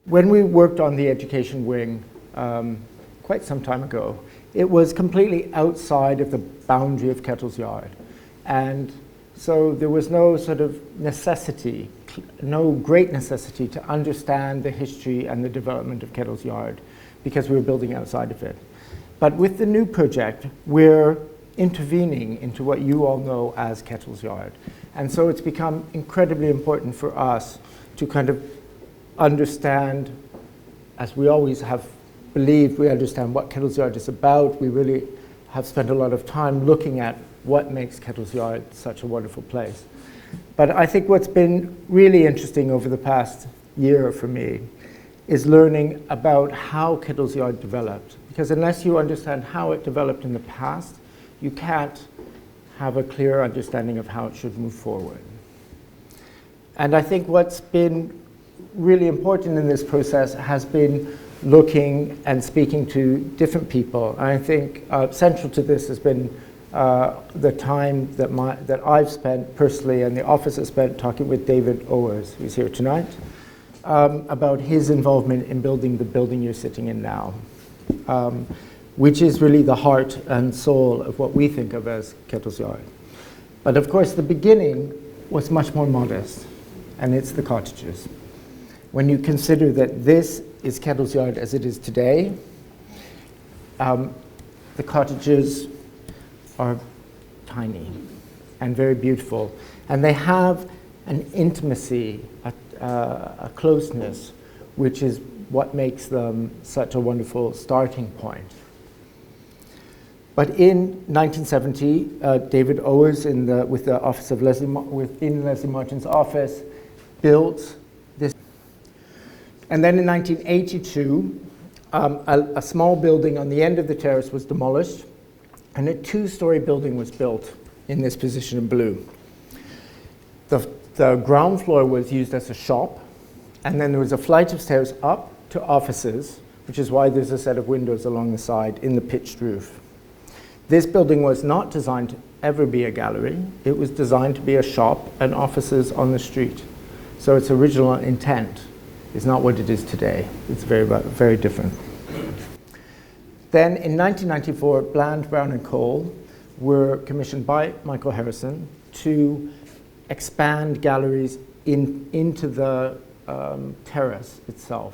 When we worked on the education wing quite some time ago, it was completely outside of the boundary of Kettle's yard. And so there was no sort of necessity, no great necessity to understand the history and the development of Kettle's yard because we were building outside of it. But with the new project, we're intervening into what you all know as Kettle's yard. And so it's become incredibly important for us to kind of understand, as we always have believed we understand what Kettle's yard is about. We really have spent a lot of time looking at what makes Kettle's yard such a wonderful place. But I think what's been really interesting over the past year for me is learning about how Kettle's yard developed. Because unless you understand how it developed in the past, you can't have a clear understanding of how it should move forward. And I think what's been really important in this process has been looking and speaking to different people. And I think central to this has been the time that I've spent personally and the office has spent talking with David Owers, who's here tonight, about his involvement in building the building you're sitting in now, which is really the heart and soul of what we think of as Kettle's yard. But of course, the beginning was much more modest, and it's the cottages. When you consider that this is Kettle's yard as it is today, the cottages are tiny and very beautiful, and they have an intimacy, a closeness, which is what makes them such a wonderful starting point. But in 1970, David Owers, with the office of within Leslie Martin's office, built this. And then in 1982, a small building on the end of the terrace was demolished, and a two-story building was built in this position in blue. The ground floor was used as a shop, and then there was a flight of stairs up to offices, which is why there's a set of windows along the side in the pitched roof. This building was not designed to ever be a gallery. It was designed to be a shop and offices on the street. So its original intent is not what it is today. It's very, very different. Then in 1994, Bland, Brown and Cole were commissioned by Michael Harrison to expand galleries into the terrace itself.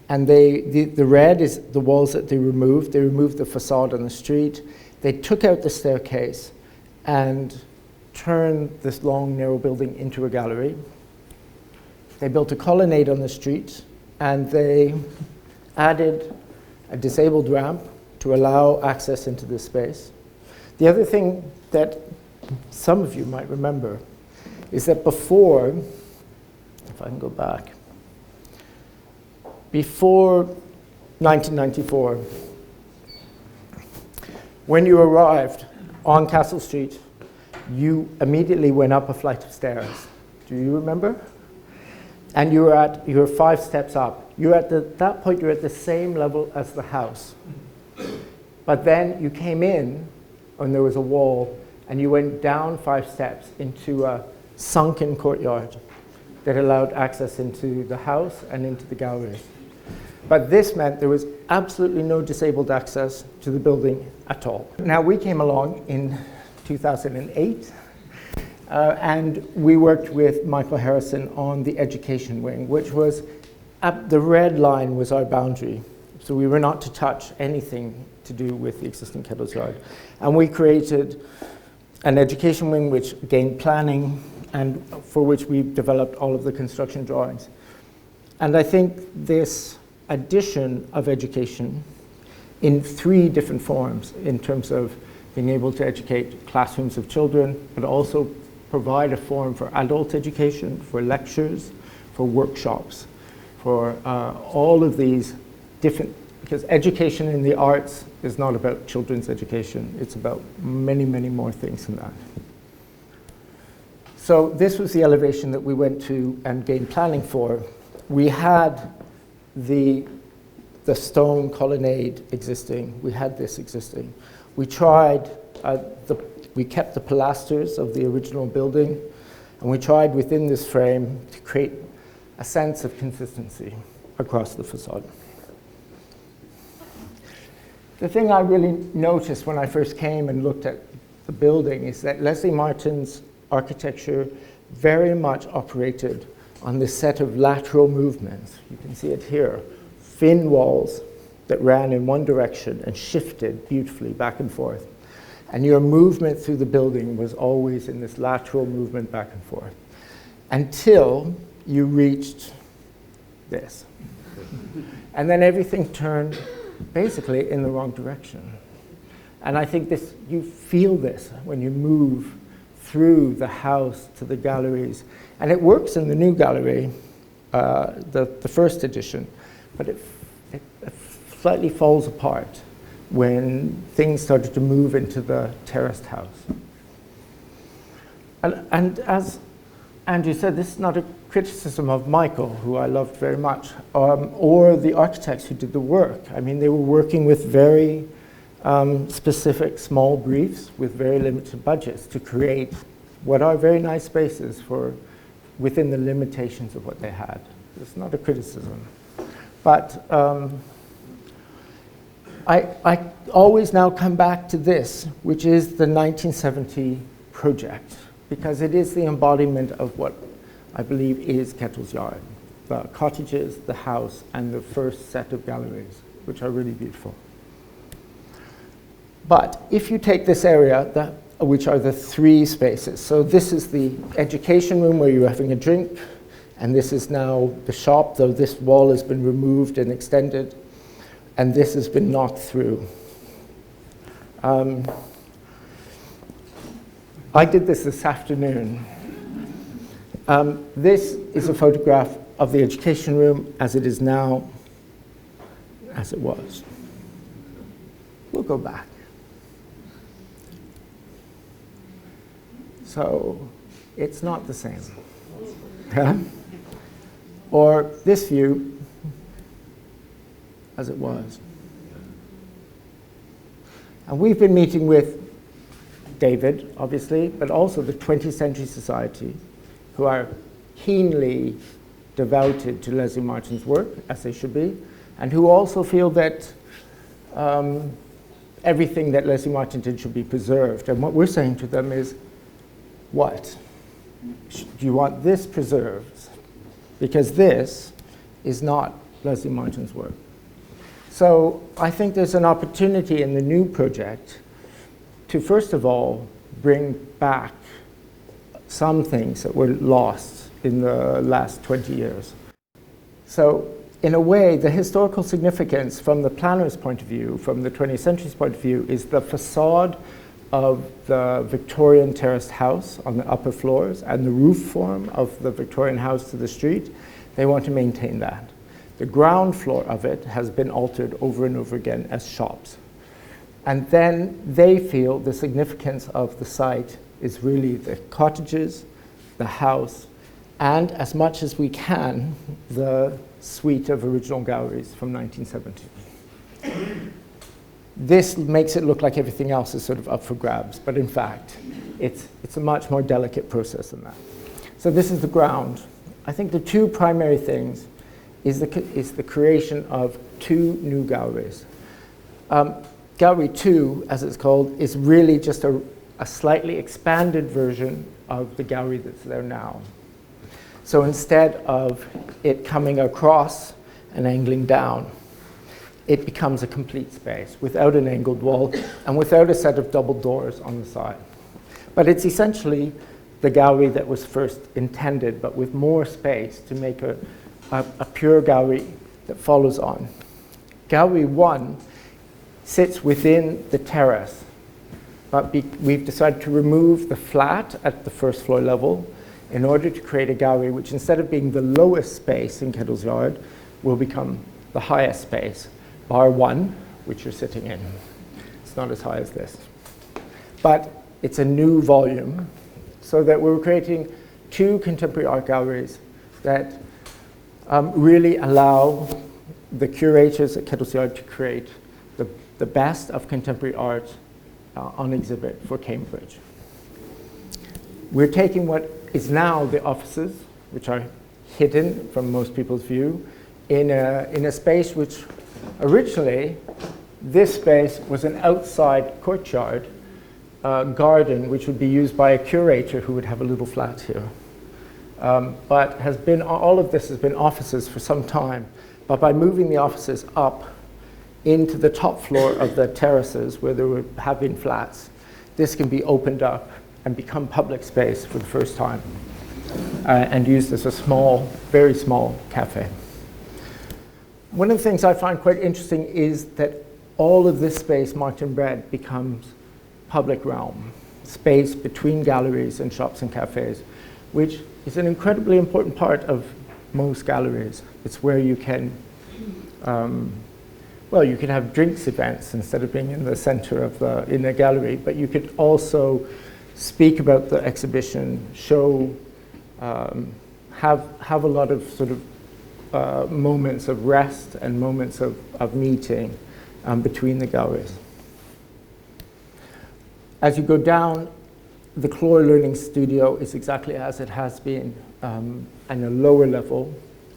And the red is the walls that they removed. They removed the facade on the street. They took out the staircase and turned this long, narrow building into a gallery. They built a colonnade on the street, and they added a disabled ramp to allow access into this space. The other thing that some of you might remember is that before, if I can go back, before 1994, when you arrived on Castle Street, you immediately went up a flight of stairs. Do you remember? And you were 5 steps up. That point, you're at the same level as the house. But then you came in, and there was a wall, and you went down 5 steps into a sunken courtyard that allowed access into the house and into the galleries. But this meant there was absolutely no disabled access to the building at all. Now, we came along in 2008, and we worked with Michael Harrison on the education wing, which was, the red line was our boundary. So we were not to touch anything to do with the existing Kettle's yard. And we created an education wing which gained planning and for which we developed all of the construction drawings. And I think this addition of education in 3 different forms, in terms of being able to educate classrooms of children, but also provide a forum for adult education, for lectures, for workshops, for all of these different, because education in the arts is not about children's education, it's about many, many more things than that. So this was the elevation that we went to and gained planning for. We had the stone colonnade existing. We had this existing. We tried, we kept the pilasters of the original building, and we tried within this frame to create a sense of consistency. across the facade. The thing I really noticed when I first came and looked at the building is that Leslie Martin's architecture very much operated on this set of lateral movements. You can see it here, thin walls that ran in one direction and shifted beautifully back and forth. And your movement through the building was always in this lateral movement back and forth, until you reached this. And then everything turned basically in the wrong direction. And I think this, you feel this when you move through the house to the galleries. And it works in the new gallery, the first edition, but it slightly falls apart when things started to move into the terraced house. And as Andrew said, this is not a criticism of Michael, who I loved very much, or the architects who did the work. I mean, they were working with very specific small briefs with very limited budgets to create what are very nice spaces for within the limitations of what they had. It's not a criticism. But I always now come back to this, which is the 1970 project, because it is the embodiment of what I believe is Kettle's Yard. The cottages, the house, and the first set of galleries, which are really beautiful. But if you take this area, which are the three spaces, so this is the education room where you're having a drink, and this is now the shop, though this wall has been removed and extended, and this has been knocked through. I did this afternoon. This is a photograph of the education room as it is now, as it was. We'll go back. So it's not the same. Or this view as it was. And we've been meeting with David, obviously, but also the 20th Century Society, who are keenly devoted to Leslie Martin's work, as they should be, and who also feel that everything that Leslie Martin did should be preserved. And what we're saying to them is, what? Do you want this preserved? Because this is not Leslie Martin's work. So I think there's an opportunity in the new project to, first of all, bring back some things that were lost in the last 20 years. So in a way, the historical significance from the planner's point of view, from the 20th century's point of view, is the facade of the Victorian terraced house on the upper floors and the roof form of the Victorian house to the street. They want to maintain that. The ground floor of it has been altered over and over again as shops. And then they feel the significance of the site is really the cottages, the house, and as much as we can, the suite of original galleries from 1970. This makes it look like everything else is sort of up for grabs, but in fact, it's a much more delicate process than that. So this is the ground. I think the two primary things is the creation of two new galleries. Gallery 2, as it's called, is really just a slightly expanded version of the gallery that's there now. So instead of it coming across and angling down, it becomes a complete space without an angled wall and without a set of double doors on the side. But it's essentially the gallery that was first intended, but with more space to make a pure gallery that follows on. Gallery 1 sits within the terrace, but we've decided to remove the flat at the first floor level in order to create a gallery which, instead of being the lowest space in Kettle's Yard, will become the highest space, bar 1, which you're sitting in. It's not as high as this. But it's a new volume, so that we're creating two contemporary art galleries that really allow the curators at Kettle's Yard to create the best of contemporary art on exhibit for Cambridge. We're taking what is now the offices, which are hidden from most people's view, in a space which originally, this space was an outside courtyard garden, which would be used by a curator who would have a little flat here. But all of this has been offices for some time. But by moving the offices up into the top floor of the terraces where there have been flats, this can be opened up and become public space for the first time and used as a small, very small cafe. One of the things I find quite interesting is that all of this space marked in red becomes public realm, space between galleries and shops and cafes, which is an incredibly important part of most galleries. It's where you can, you can have drinks events instead of being in the center of in a gallery, but you could also speak about the exhibition, show, have a lot of sort of moments of rest and moments of meeting between the galleries. As you go down, the Cloy Learning Studio is exactly as it has been on a lower level.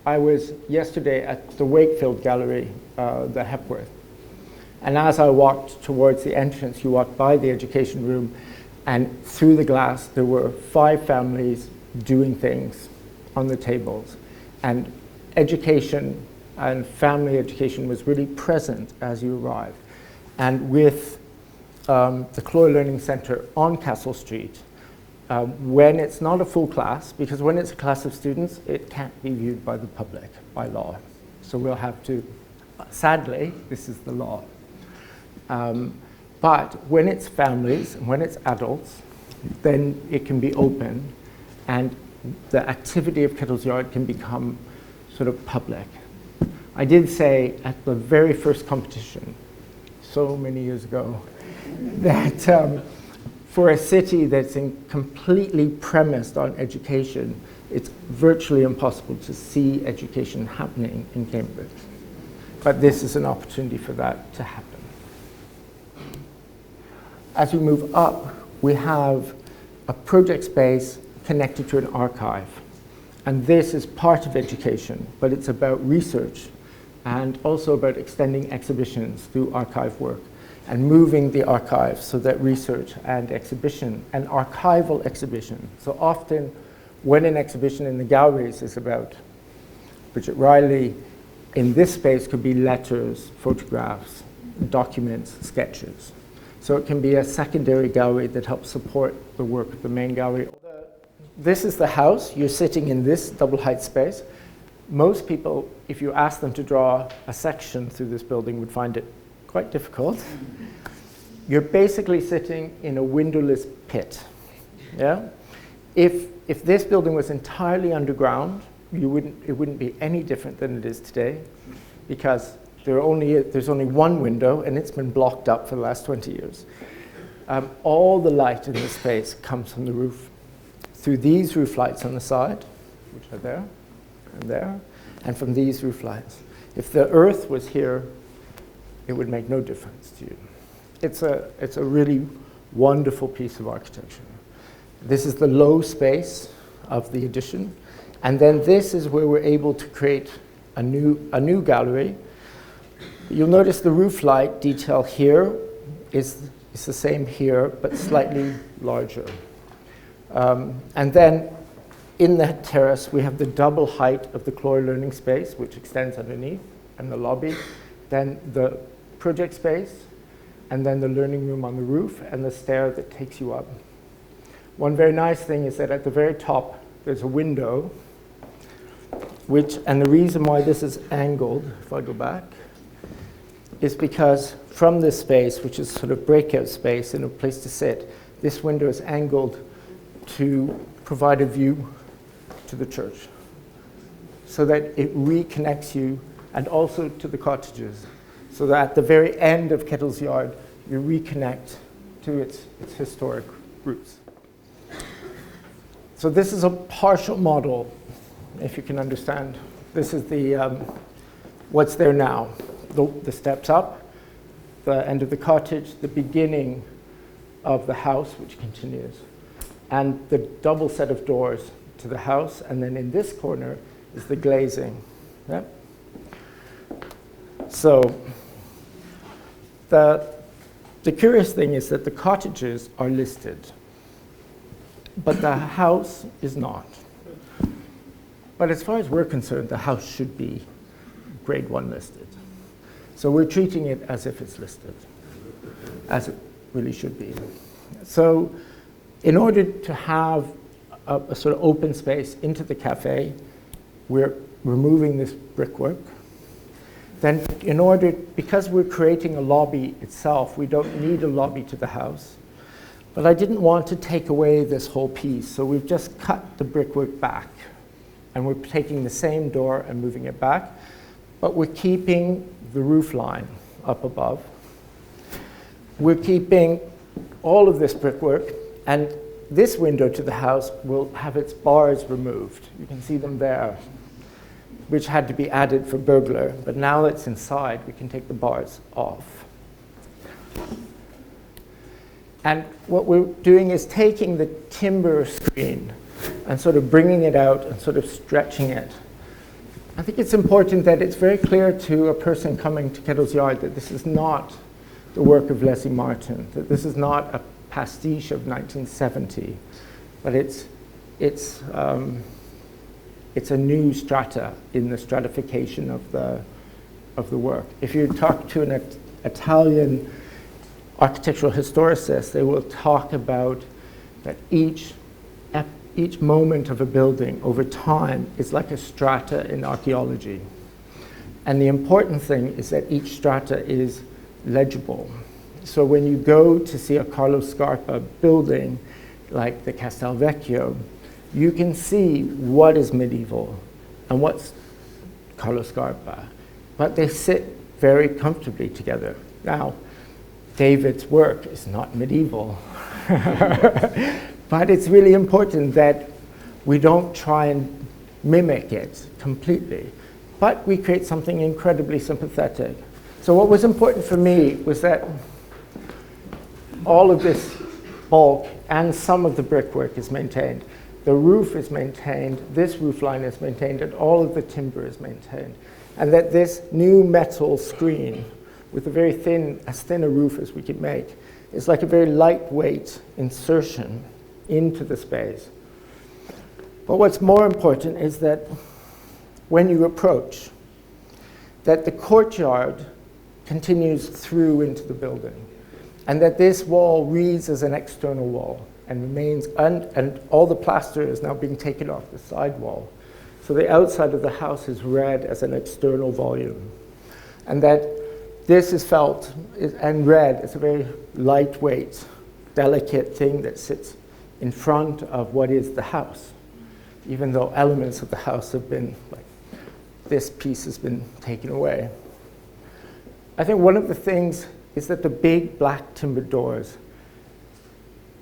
I was yesterday at the Wakefield Gallery, the Hepworth. And as I walked towards the entrance, you walked by the education room, and through the glass, there were 5 families doing things on the tables. And education and family education was really present as you arrived. And with the Cloy Learning Centre on Castle Street, when it's not a full class, because when it's a class of students, it can't be viewed by the public, by law. So we'll have to, sadly, this is the law. But when it's families, and when it's adults, then it can be open, and the activity of Kettle's Yard can become sort of public. I did say at the very first competition, so many years ago, that for a city that's completely premised on education, it's virtually impossible to see education happening in Cambridge. But this is an opportunity for that to happen. As we move up, we have a project space connected to an archive. And this is part of education, but it's about research and also about extending exhibitions through archive work and moving the archive so that research and exhibition and archival exhibition. So often when an exhibition in the galleries is about Bridget Riley, in this space could be letters, photographs, documents, sketches. So it can be a secondary gallery that helps support the work of the main gallery. This is the house. You're sitting in this double height space. Most people, if you ask them to draw a section through this building, would find it quite difficult. You're basically sitting in a windowless pit. Yeah? If this building was entirely underground, it wouldn't be any different than it is today, because there's only one window, and it's been blocked up for the last 20 years. All the light in this space comes from the roof, through these roof lights on the side, which are there and there, and from these roof lights. If the earth was here, it would make no difference to you. It's a really wonderful piece of architecture. This is the low space of the addition, and then this is where we're able to create a new gallery. You'll notice the roof light detail here is the same here, but slightly larger. And then in that terrace, we have the double height of the Cloy Learning Space, which extends underneath, and the lobby, then the project space, and then the learning room on the roof, and the stair that takes you up. One very nice thing is that at the very top, there's a window, and the reason why this is angled, if I go back, is because from this space, which is sort of breakout space and a place to sit, this window is angled to provide a view to the church, so that it reconnects you, and also to the cottages, so that at the very end of Kettle's Yard, you reconnect to its historic roots. So this is a partial model, if you can understand. This is the what's there now. The steps up, the end of the cottage, the beginning of the house, which continues, and the double set of doors to the house, and then in this corner is the glazing. Yeah? So the curious thing is that the cottages are listed, but the house is not. But as far as we're concerned, the house should be grade 1 listed. So we're treating it as if it's listed, as it really should be. So in order to have a sort of open space into the cafe, we're removing this brickwork. Then because we're creating a lobby itself, we don't need a lobby to the house. But I didn't want to take away this whole piece, so we've just cut the brickwork back. And we're taking the same door and moving it back, but we're keeping the roof line up above. We're keeping all of this brickwork, and this window to the house will have its bars removed. You can see them there, which had to be added for burglar, but now that it's inside, we can take the bars off. And what we're doing is taking the timber screen and sort of bringing it out and sort of stretching it. I think it's important that it's very clear to a person coming to Kettle's Yard that this is not the work of Leslie Martin, that this is not a pastiche of 1970, but it's a new strata in the stratification of the work. If you talk to an Italian architectural historicist, they will talk about that each moment of a building over time is like a strata in archaeology. And the important thing is that each strata is legible. So when you go to see a Carlo Scarpa building like the Castel Vecchio, you can see what is medieval and what's Carlo Scarpa, but they sit very comfortably together. Now, David's work is not medieval, but it's really important that we don't try and mimic it completely, but we create something incredibly sympathetic. So what was important for me was that all of this bulk and some of the brickwork is maintained. The roof is maintained, this roof line is maintained, and all of the timber is maintained. And that this new metal screen with a very thin, as thin a roof as we could make, is like a very lightweight insertion into the space. But what's more important is that when you approach, that the courtyard continues through into the building, and that this wall reads as an external wall and remains, and all the plaster is now being taken off the side wall. So the outside of the house is read as an external volume, and that this is felt and read as a very lightweight, delicate thing that sits in front of what is the house, even though elements of the house have been, like, this piece has been taken away. I think one of the things is that the big black timber doors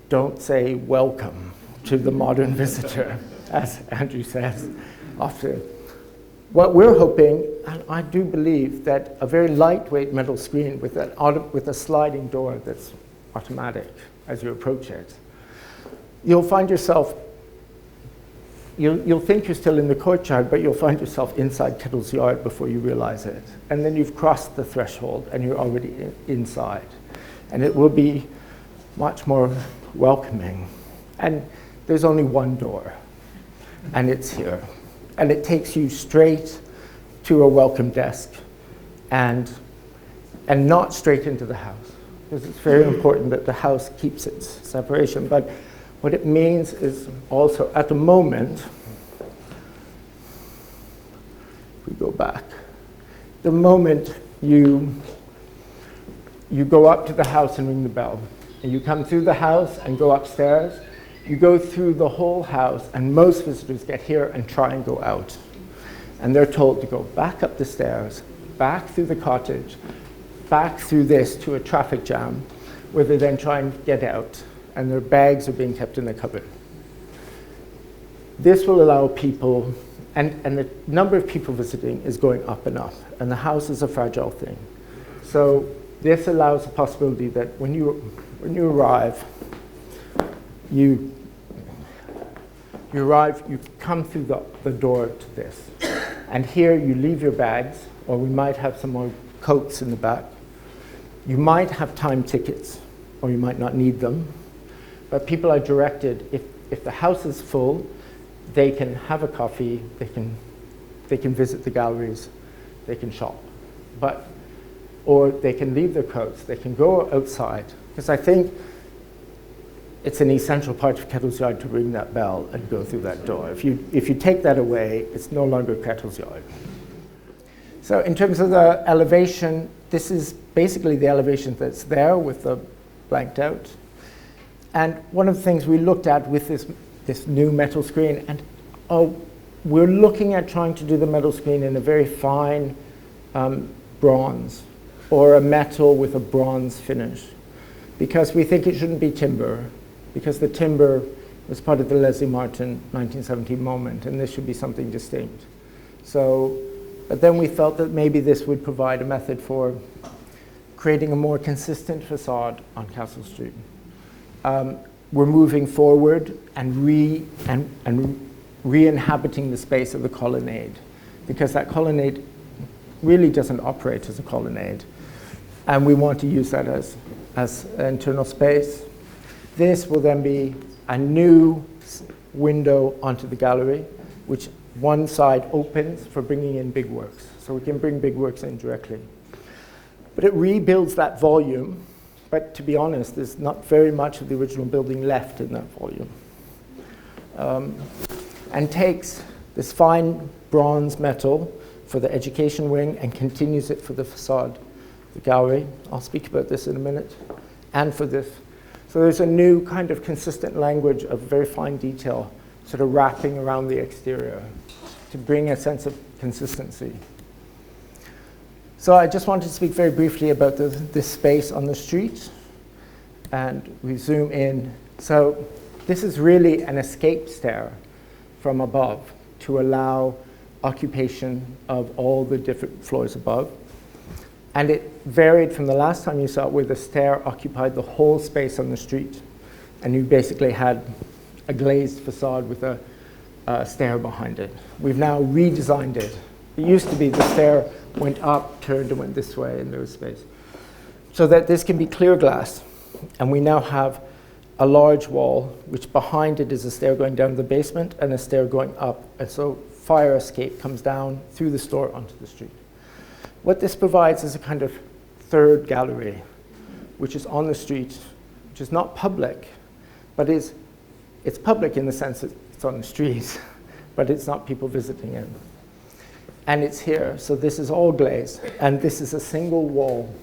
don't say welcome to the modern visitor, as Andrew says often. What we're hoping, and I do believe, that a very lightweight metal screen with a sliding door that's automatic as you approach it, you'll find yourself, you'll think you're still in the courtyard, but you'll find yourself inside Kettle's Yard before you realize it. And then you've crossed the threshold and you're already inside. And it will be much more welcoming. And there's only one door, and it's here. And it takes you straight to a welcome desk and not straight into the house, because it's very important that the house keeps its separation. But what it means is also, at the moment, if we go back, the moment you go up to the house and ring the bell, and you come through the house and go upstairs, you go through the whole house, and most visitors get here and try and go out. And they're told to go back up the stairs, back through the cottage, back through this to a traffic jam, where they then try and get out, and their bags are being kept in the cupboard. This will allow people, and the number of people visiting is going up and up, and the house is a fragile thing. So this allows the possibility that when you arrive, you come through the door to this. And here you leave your bags, or we might have some more coats in the back. You might have time tickets, or you might not need them, but people are directed, if the house is full, they can have a coffee, they can visit the galleries, they can shop. Or they can leave their coats, they can go outside, because I think it's an essential part of Kettle's Yard to ring that bell and go through that door. If you take that away, it's no longer Kettle's Yard. So in terms of the elevation, this is basically the elevation that's there with the blanked out. And one of the things we looked at with this new metal screen, and we're looking at trying to do the metal screen in a very fine bronze, or a metal with a bronze finish, because we think it shouldn't be timber, because the timber was part of the Leslie Martin 1970 moment, and this should be something distinct. But then we felt that maybe this would provide a method for creating a more consistent facade on Castle Street. We're moving forward and re-inhabiting the space of the colonnade, because that colonnade really doesn't operate as a colonnade, and we want to use that as an internal space. This will then be a new window onto the gallery, which one side opens for bringing in big works. So we can bring big works in directly. But it rebuilds that volume, but to be honest, there's not very much of the original building left in that volume. And takes this fine bronze metal for the education wing and continues it for the facade, the gallery. I'll speak about this in a minute, and for this. So there's a new kind of consistent language of very fine detail sort of wrapping around the exterior to bring a sense of consistency. So I just wanted to speak very briefly about this space on the street, and we zoom in. So this is really an escape stair from above to allow occupation of all the different floors above. And it varied from the last time you saw it, where the stair occupied the whole space on the street, and you basically had a glazed facade with a stair behind it. We've now redesigned it. It used to be the stair went up, turned, and went this way, and there was space. So that this can be clear glass, and we now have a large wall, which behind it is a stair going down to the basement and a stair going up, and so fire escape comes down through the store onto the street. What this provides is a kind of third gallery, which is on the street, which is not public, but it's public in the sense that it's on the street, but it's not people visiting it. And it's here, so this is all glazed, and this is a single wall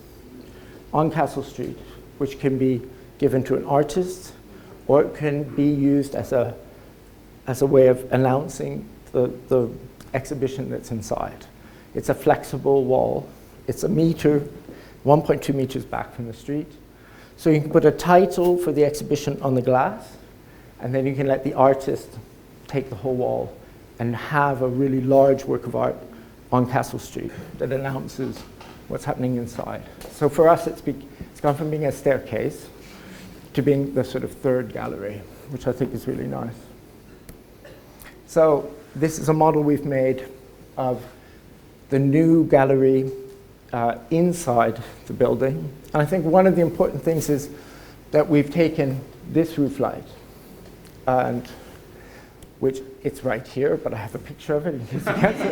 on Castle Street, which can be given to an artist, or it can be used as a way of announcing the exhibition that's inside. It's a flexible wall. It's 1.2 meters back from the street. So you can put a title for the exhibition on the glass, and then you can let the artist take the whole wall and have a really large work of art on Castle Street that announces what's happening inside. So for us, it's gone from being a staircase to being the sort of third gallery, which I think is really nice. So this is a model we've made of the new gallery inside the building. And I think one of the important things is that we've taken this roof light, and which it's right here, but I have a picture of it in case you can't see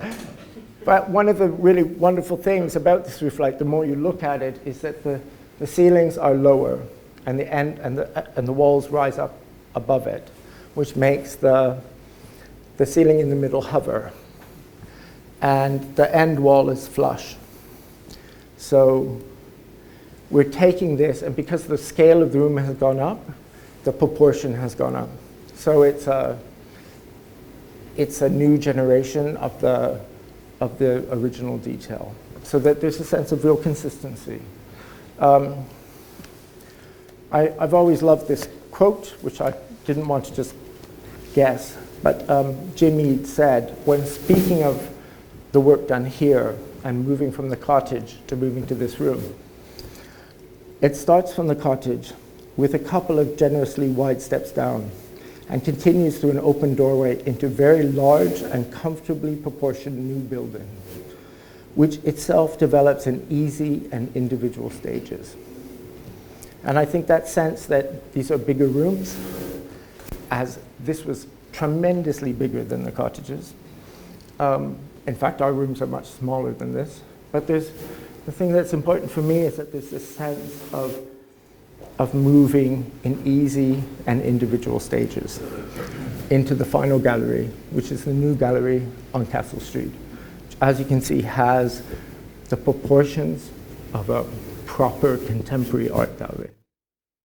it. But one of the really wonderful things about this roof light, the more you look at it, is that the ceilings are lower, and the walls rise up above it, which makes the ceiling in the middle hover. And the end wall is flush. So we're taking this, and because the scale of the room has gone up, the proportion has gone up. So it's a new generation of the original detail, so that there's a sense of real consistency. I've always loved this quote, which I didn't want to just guess, but Jamie said, when speaking of the work done here and moving from the cottage to moving to this room, it starts from the cottage with a couple of generously wide steps down and continues through an open doorway into very large and comfortably proportioned new building. which itself develops in easy and individual stages. And I think that sense that these are bigger rooms, as this was tremendously bigger than the cottages. In fact, our rooms are much smaller than this. But the thing that's important for me is that there's this sense of moving in easy and individual stages into the final gallery, which is the new gallery on Castle Street, which, as you can see, has the proportions of a proper contemporary art gallery.